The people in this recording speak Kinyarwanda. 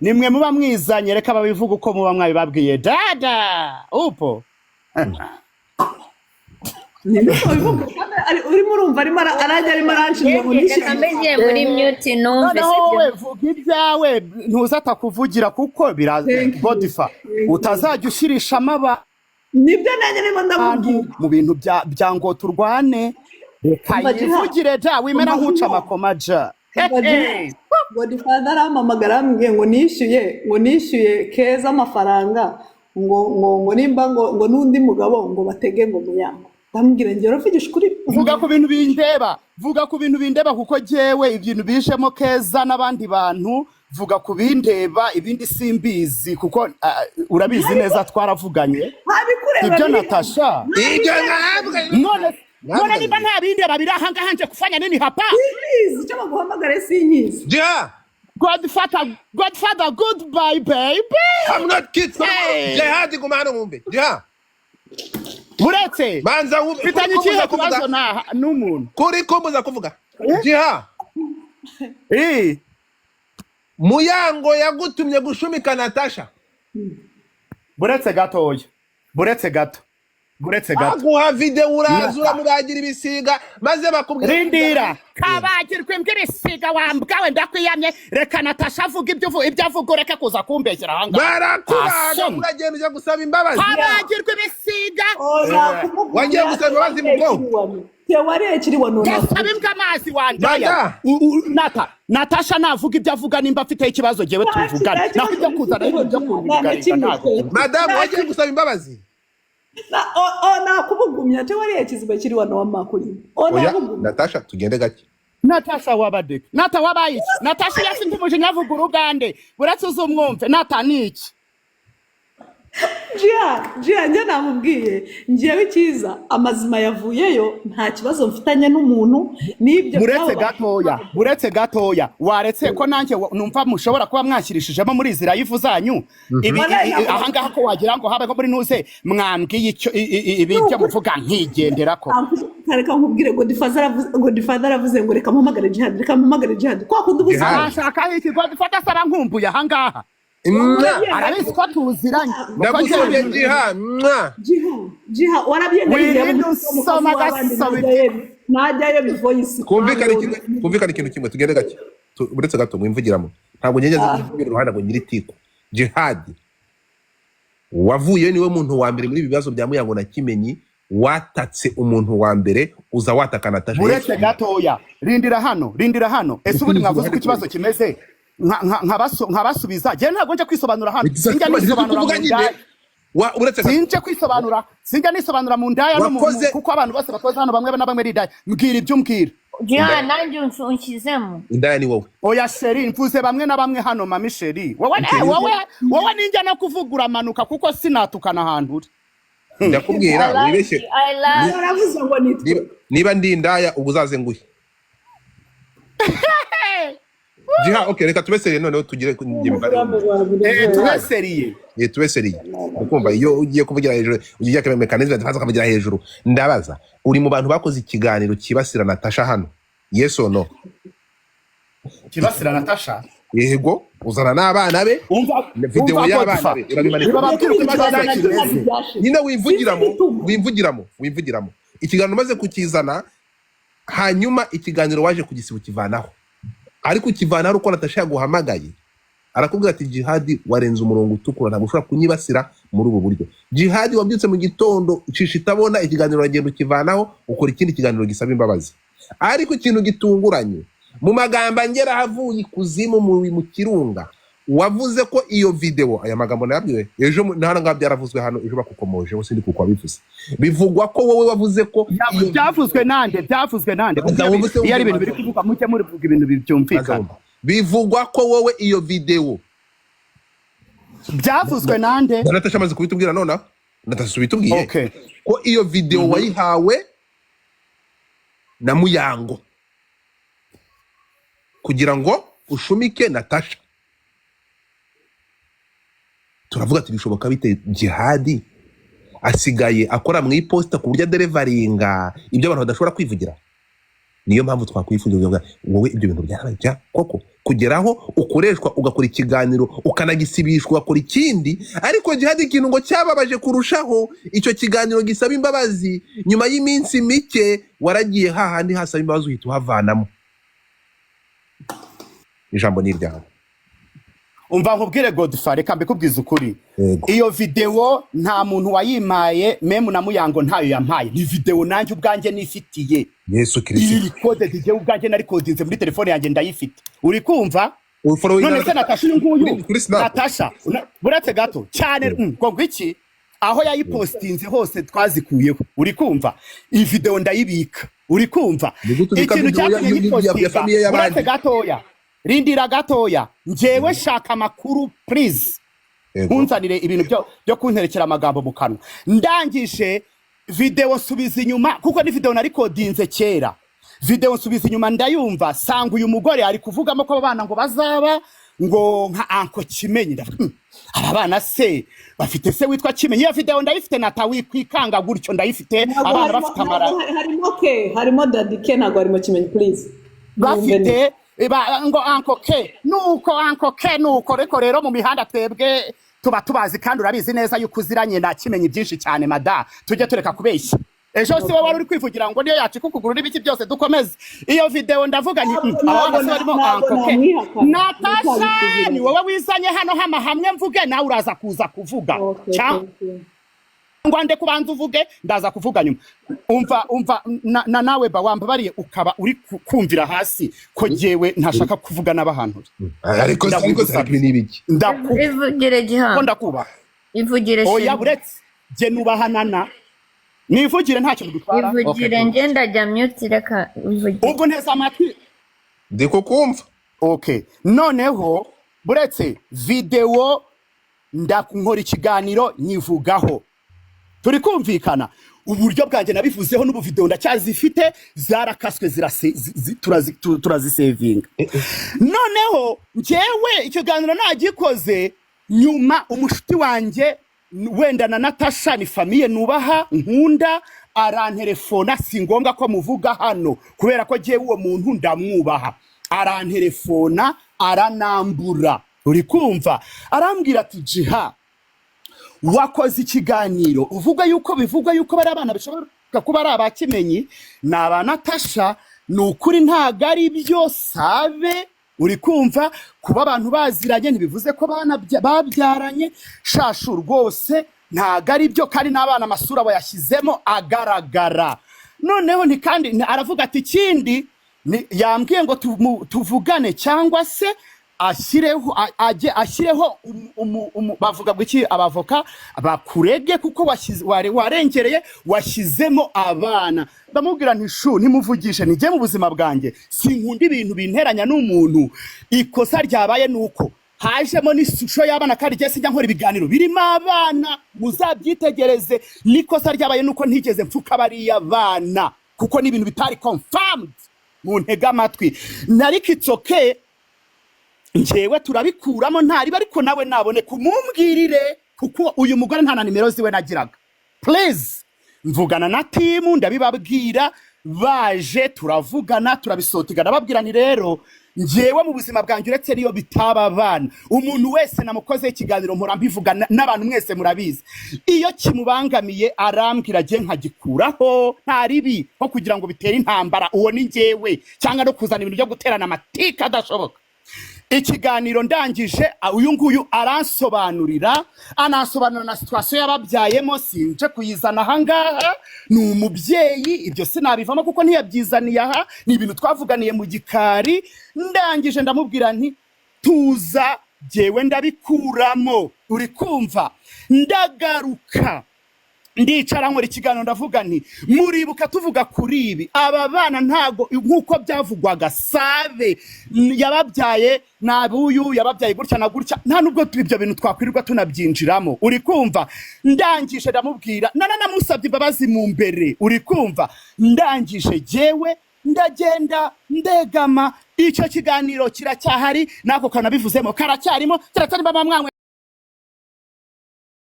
nimwe muba mwizanye reka babivuga uko muba mwabibabwiye dada upo urimo urumva arimo arajya arimo aranshinga ngo nishyure ameze muri mute numve wowe vuga ibyawe ntuzata kuvugira kuko bodifa utazajya ushirisha amaba nibyo nanjye nimo ndamubwira mu bintu bya ngo turwane reka yivugire ja wimera nk'uca amakoma ja Godfather aramamagara ambwiye ngo nishyuye Keza amafaranga ngo nimba ngo n'undi mugabo ngo batege ngo Muyango ndamubwira ngero uvugisha kuri vuga ku bintu bindeba kuko jewe ibintu bijemo Keza n'abandi bantu vuga ku bindeba ibindi simbizi kuko urabizi neza twaravuganye ibyo Natasha ibyo ntabwo none niba nta bindeba biri ahanga hanje kufanya nini hapa sinkizi cyo baguhamagare sinkizi ja Godfather goodbye baby I'm not kids Jihad kumana ngumbe ja Muretse manza bitanye ikihe kubazo n'umuntu kuri kombuza kuvuga ja Muyango yagutumye gushumika Natasha buretse gato aguha video urazura muragira ibisiga maze bakubwira rindira kabagirwe mbw'ibisiga wambwawe ndakwiyamye reka Natasha avuga ibyo avuga reka kuza kumbeshyira ahanga barakubaga uragenda ujya gusaba imbabazi kabagirwe ibisiga wagiye gusaba imbabazi mukobwa tewarekiriwe none gasaba imbwa amazi wandaya Natasha navuga ibyo avuga nimba afite ikibazo jewe tuvugana naho ibyo kuzana ibyo kundigarika ntabwo madame wagiye gusaba imbabazi nakubugumya tewarekizwe kiri wano wamakuri Natasha tugende gake Natasha wabadeke wabayiki Natasha yasinze umujinya avuga urugande buratse uzumwumve nataniki Jia njye namubwiye ngiyewe cyiza amazima yavuyeyo nta kibazo mfitanye n'umuntu n'ibyo buretse gatoya waretse ko nanjye numva mushobora kuba mwashyirishijemo muri izi live zanyu ahangaha ko wagira ngo habe ko muri ntuze mwambwiye icyo ibijya muvuga nkigendera ko reka nkubwire Godfather aravuze ngo reka mpamagare Jihad kwa kundi ubuzima ashaka iki Godfather sara nkumbuye ahangaha arabizi ko tuziranye ndagusabye Jiha warabyengeye usoma gasobe najyayo bivoyisi kumvikana ikintu kimwe tugende gake uretse gato mwimvugiramo ntabwo ngengeze kuvugira uruhande ngo nyiri tiko Jihad wavuye niwe muntu wa mbere muri ibibazo bya Muyango na Kimenyi watatse umuntu wa mbere uza wataka Natasha uretse gatoya rindira hano ese ubundi mwavuze ko ikibazo kimeze nkabasubiza je ntabwo nje kwisobanura hano sinjya nisobanura mu ndaya sinjya nisobanura mu ndaya no kuko abantu bose bakoze hano bamwe na bamwe ridaya mbwira ibyo mbwira Jia nanjye unshizemo indaya ni wowe oya sheri mvuze bamwe na bamwe hano mami sheri wowe ninjya no kuvugura amanuka kuko sinatukana ahantu uri ndakubwira wibeshye aravuze ngo niba ndi indaya ubwo uzazenguye Jiha okay reka tubeseriye noneho tugire tubeseriye ukumva iyo ugiye kuvugira hejuru ugiye kame mechanism ndafaza kuvugira hejuru ndabaza uri mu bantu bakoze ikiganiro kibasira Natasha hano yes or no kibasira Natasha yego uzana n'abana be video y'abana be nyine wimvugiramo ikiganiro maze kukizana hanyuma ikiganiro waje kugisiba kivanaho ariko ukivana uko Natasha yaguhamagaye arakubwira ati Jihad warenze umurongo utukura ntabwo ushobora kunyibasira muri ubu buryo Jihad wabyutse mu gitondo ucisha itabona ikiganiro uragenda ukivanaho ukora ikindi kiganiro gisaba imbabazi ariko ikintu gitunguranye mu magamba ngera havuye ikuzimu mu kirunga wavuze ko iyo video aya magambo nabwiwe ejo nahanga byaravuzwe hano ejo bakukomoje wose ndi kuko bivuze bivugwa ko wowe wavuze ko byavuzwe nande iyo ari ibintu biri kuvuga muke muri kuvuga ibintu byumvikana bivugwa ko wowe iyo video byavuzwe nande Natasha amaze kubitubwira nona Natasha subitubwiye ko iyo video wayihawe na Muyango kugira ngo ushumike Natasha turavuga ati bishoboka bite Jihad asigaye akora mu iposta ku buryo deliveryinga ibyo abantu badashobora kwivugira niyo mpamvu twakwifuza wowe ibyo bintu byarabaye koko kugeraho ukoreshwa ugakora ikiganiro ukanagisibishwa ugakora ikindi, ariko Jihad ikintu ngo cyababaje kurushaho icyo kiganiro gisaba imbabazi nyuma y'iminsi mike waragiye hahandi hasaba imbabazi uhita uhavanamo. Ijambo ni iryawe. Umva nkubwire Godfrey, reka mbikubwiza ukuri. Iyo video nta muntu wayimaye, memu na Muyango ntayo yampaye. Ni video nanjye ubwanjye nifitiye. Yesu Kristo. Iyi code DJ ubwanjye nari codinze muri telefone yanjye ndayifite. Uri kumva? None se Natasha nguyu. Natasha, buretse gato cyane ngo iki? Aho yayipostinze hose twazikuyeho. Uri kumva? Iyi video ndayibika. Uri kumva? Ikintu cyatumye yipostinga. Buretse gatoya. Rindira gatoya, njyewe shaka makuru please. Unzanire ibintu byo kunterekera amagambo mu kanwa. Ndangije video nsubiza inyuma kuko ni video nari codinze kera. Video nsubiza inyuma ndayumva sanga uyu mugore ari kuvugamo ko abana ngo bazaba ngo nka anko Kimenyi. Aba bana se bafite se witwa Kimenyi. Iyo video ndayifite natawi kwikanga gutyo ndayifite abana bafite amara. Harimo Daddy Ke nago harimo Kimenyi please. Bafite ngo anko ke nuko rero mu mihanda twebwe tuba tubazi kandi urabizi neza yuko uziranye na Kimenyi byinshi cyane mada, tujye tureka kubeshya. Ejo si wowe wari uri kwivugira ngo niyo yacu kukuguru n'ibiki byose dukomeze. Iyo video ndavuga nti abana se barimo anko ke. Natasha ni wowe wizanye hano hamwe mvuge nawe uraza kuza kuvuga. Ngwande kubanza uvuge ndaza kuvuga nyuma. Umva nawe bawamba bariye ukaba uri kumvira hasi ko jewe ntashaka kuvuga n'abahantu. Ariko sabi nibiki. Ivugire Gihanga. Ko ndakuba. Ivugire shi. Oya buretse je nubahanana. Nivugire ntacyo bidutwara. Ivugire ngenda jya mute reka ivugire. Ubwo nteza amatwi. Ndiko kumva. Okay. Noneho buretse video ndakunkora ikiganiro nyivugaho. Turi kumvikana uburyo bwanjye nabivuzeho n'ubu video ndacyazifite zarakaswe turazisevinga. Noneho njyewe icyo ganiro nagikoze nyuma umushuti wanjye wenda na Natasha ni famille nubaha nkunda arantelefona singombwa ko muvuga hano kubera ko jewe uwo muntu ndamwubaha. Arantelefona aranambura. Uri kumva arambwira ati Jiha wakoze ikiganiro uvuga yuko bivugwa yuko bari abana bishobora kuba ari abakimenyi na Natasha nukuri ntago ari byo sabe. Uri kumva kuba abantu baziranye ntibivuze ko bana babyaranye shashu rwose ntago ari byo kandi n'abana amasura bayashyizemo agaragara. Noneho ni kandi aravuga ati ikindi yambwiye ngo tuvugane cyangwa se ashyireho bavuga bw'iki abavoka bakurege kuko warengereye washyizemo abana. Ndamubwira nti shu ntimuvugishe nijye mu buzima bwanjye sinkunda ibintu binteranya n'umuntu. Ikosa ryabaye nuko hajemo n'ishusho y'abana kandi je sijya nkora ibiganiro birimo abana muzabyitegereze. Nikosa ryabaye nuko ntigeze mfuka bari abana kuko ni ibintu bitari confirmed mu ntega amatwi. Nariko itsoke njyewe turabikuramo ntari ariko nawe nabone kumumbwirire kuko uyu mugore nta na nimero ziwe nagiraga. Please mvugana na timu ndabibabwira baje turavugana turabisotigana babwira ni rero njyewe mu buzima bwanjye uretse niyo bitaba abana umuntu wese namukoze ikiganiro mpora mbivugana n'abantu mwese murabizi. Iyo kimubangamiye arambwira je nkagikuraho ntaribi nko kugira ngo bitere intambara uwo ni njyewe cyangwa no kuzana ibintu byo guterana amatika adashoboka. Ikiganiro ndangije uyu nguyu aransobanurira anasobanura na situation yababyayemo sinje kuyizana hangaha ni umubyeyi ibyo sinabivamo kuko ntiyabyizaniye aha ni ibintu twavuganiye mu gikari. Ndangije ndamubwira nti tuza jewe ndabikuramo. Uri kumva ndagaruka ndicara nkora ikiganiro ndavuga nti muribuka tuvuga kuri ibi aba bana ntago nkuko byavugwaga sabe yababyaye nabuyu yababyaye gutya na gutya nta nubwo ibyo bintu twakwirirwa tunabyinjiramo. Uri kumva ndangije ndamubwira namusabye imbabazi mu mbere. Uri kumva ndangije jewe ndagenda ndegama icyo kiganiro kiracyahari nako kanabivuzemo karacyarimo kiracyarimo bamwanywe